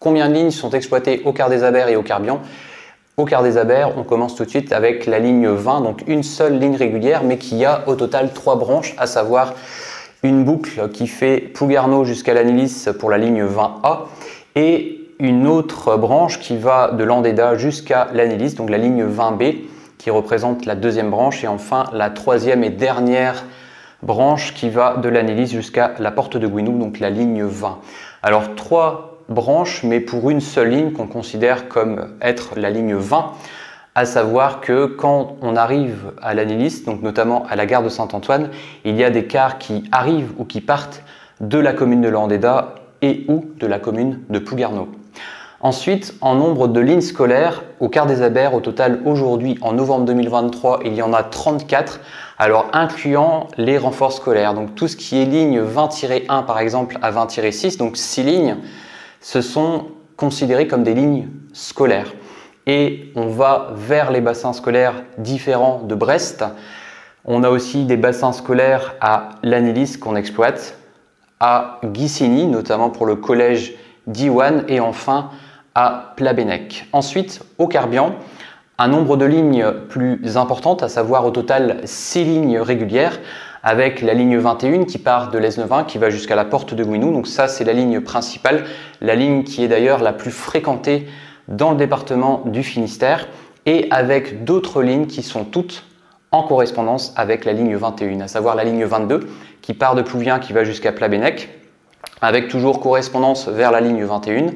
Combien de lignes sont exploitées au Quart des Abers et au Quart-Bian? Au Quart des Abers, on commence tout de suite avec la ligne 20, donc une seule ligne régulière, mais qui a au total 3 branches, à savoir une boucle qui fait Plouguerneau jusqu'à Lannilis pour la ligne 20A et une autre branche qui va de Landéda jusqu'à Lannilis, donc la ligne 20B qui représente la deuxième branche, et enfin la troisième et dernière branche qui va de Lannilis jusqu'à la Porte de Gouinou, donc la ligne 20. Alors 3 branches, mais pour une seule ligne qu'on considère comme être la ligne 20, à savoir que quand on arrive à Lannilis, donc notamment à la gare de Saint-Antoine, il y a des cars qui arrivent ou qui partent de la commune de Landéda et ou de la commune de Plouguerneau. Ensuite, en nombre de lignes scolaires, au Quart des Abers, au total aujourd'hui, en novembre 2023, il y en a 34, alors incluant les renforts scolaires. Donc tout ce qui est ligne 20-1 par exemple à 20-6, donc 6 lignes, ce sont considérés comme des lignes scolaires. Et on va vers les bassins scolaires différents de Brest. On a aussi des bassins scolaires à Lannilis qu'on exploite, à Guissigny, notamment pour le collège d'Iwan, et enfin à Plabennec. Ensuite, au Quart-Bian, un nombre de lignes plus importantes, à savoir au total 6 lignes régulières, avec la ligne 21 qui part de l'Esnevin, qui va jusqu'à la Porte de Gouinou. Donc ça, c'est la ligne principale, la ligne qui est d'ailleurs la plus fréquentée dans le département du Finistère, et avec d'autres lignes qui sont toutes en correspondance avec la ligne 21, à savoir la ligne 22 qui part de Plouvien, qui va jusqu'à Plabennec, avec toujours correspondance vers la ligne 21.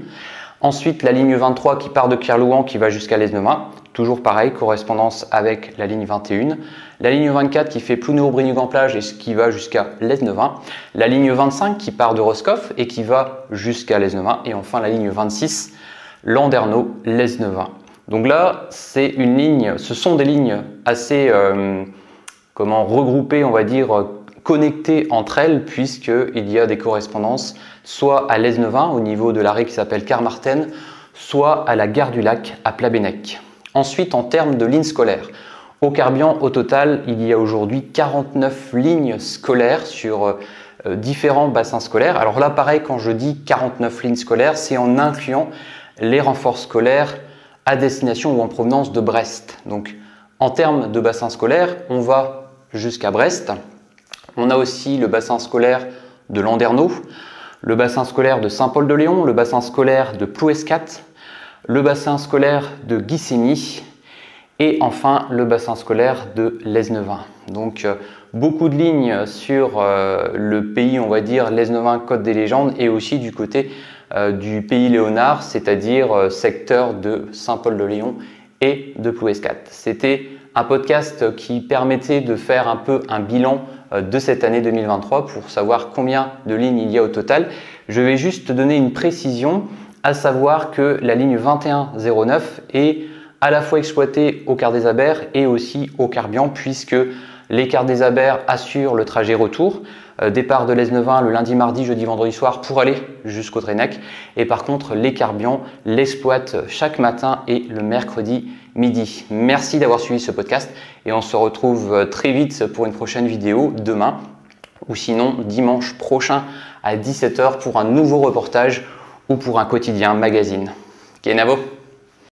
Ensuite, la ligne 23 qui part de Kerlouan, qui va jusqu'à l'Esnevin, toujours pareil, correspondance avec la ligne 21. La ligne 24 qui fait Plounéo-Brignoux-en-Plage et qui va jusqu'à l'Esnevin. La ligne 25 qui part de Roscoff et qui va jusqu'à l'Esnevin. Et enfin la ligne 26, Landerneau-l'Esnevin. Donc là, c'est une ligne, ce sont des lignes assez regroupées, on va dire, connectées entre elles, puisqu'il y a des correspondances soit à l'Esnevin au niveau de l'arrêt qui s'appelle Carmarthen, soit à la gare du Lac à Plabennec. Ensuite, en termes de lignes scolaires, au Quart-Bian, au total, il y a aujourd'hui 49 lignes scolaires sur différents bassins scolaires. Alors là, pareil, quand je dis 49 lignes scolaires, c'est en incluant les renforts scolaires à destination ou en provenance de Brest. Donc, en termes de bassin scolaire, on va jusqu'à Brest. On a aussi le bassin scolaire de Landerneau, le bassin scolaire de Saint-Paul-de-Léon, le bassin scolaire de Plouescat, le bassin scolaire de Guissigny et enfin le bassin scolaire de l'Esnevin. Donc beaucoup de lignes sur le pays, on va dire l'Esnevin, Côte des Légendes, et aussi du côté du pays Léonard, c'est-à-dire secteur de Saint-Paul-de-Léon et de Plouescat. C'était un podcast qui permettait de faire un peu un bilan de cette année 2023 pour savoir combien de lignes il y a au total. Je vais juste te donner une précision, à savoir que la ligne 2109 est à la fois exploitée au Quart des Abers et aussi au Quart-Bian, puisque les Quarts des Abers assurent le trajet retour, départ de l'Esnevin le lundi, mardi, jeudi, vendredi soir pour aller jusqu'au Trennec, et par contre les Quart-Bian l'exploitent chaque matin et le mercredi midi. Merci d'avoir suivi ce podcast et on se retrouve très vite pour une prochaine vidéo demain ou sinon dimanche prochain à 17 h pour un nouveau reportage ou pour un quotidien magazine. Kenavo!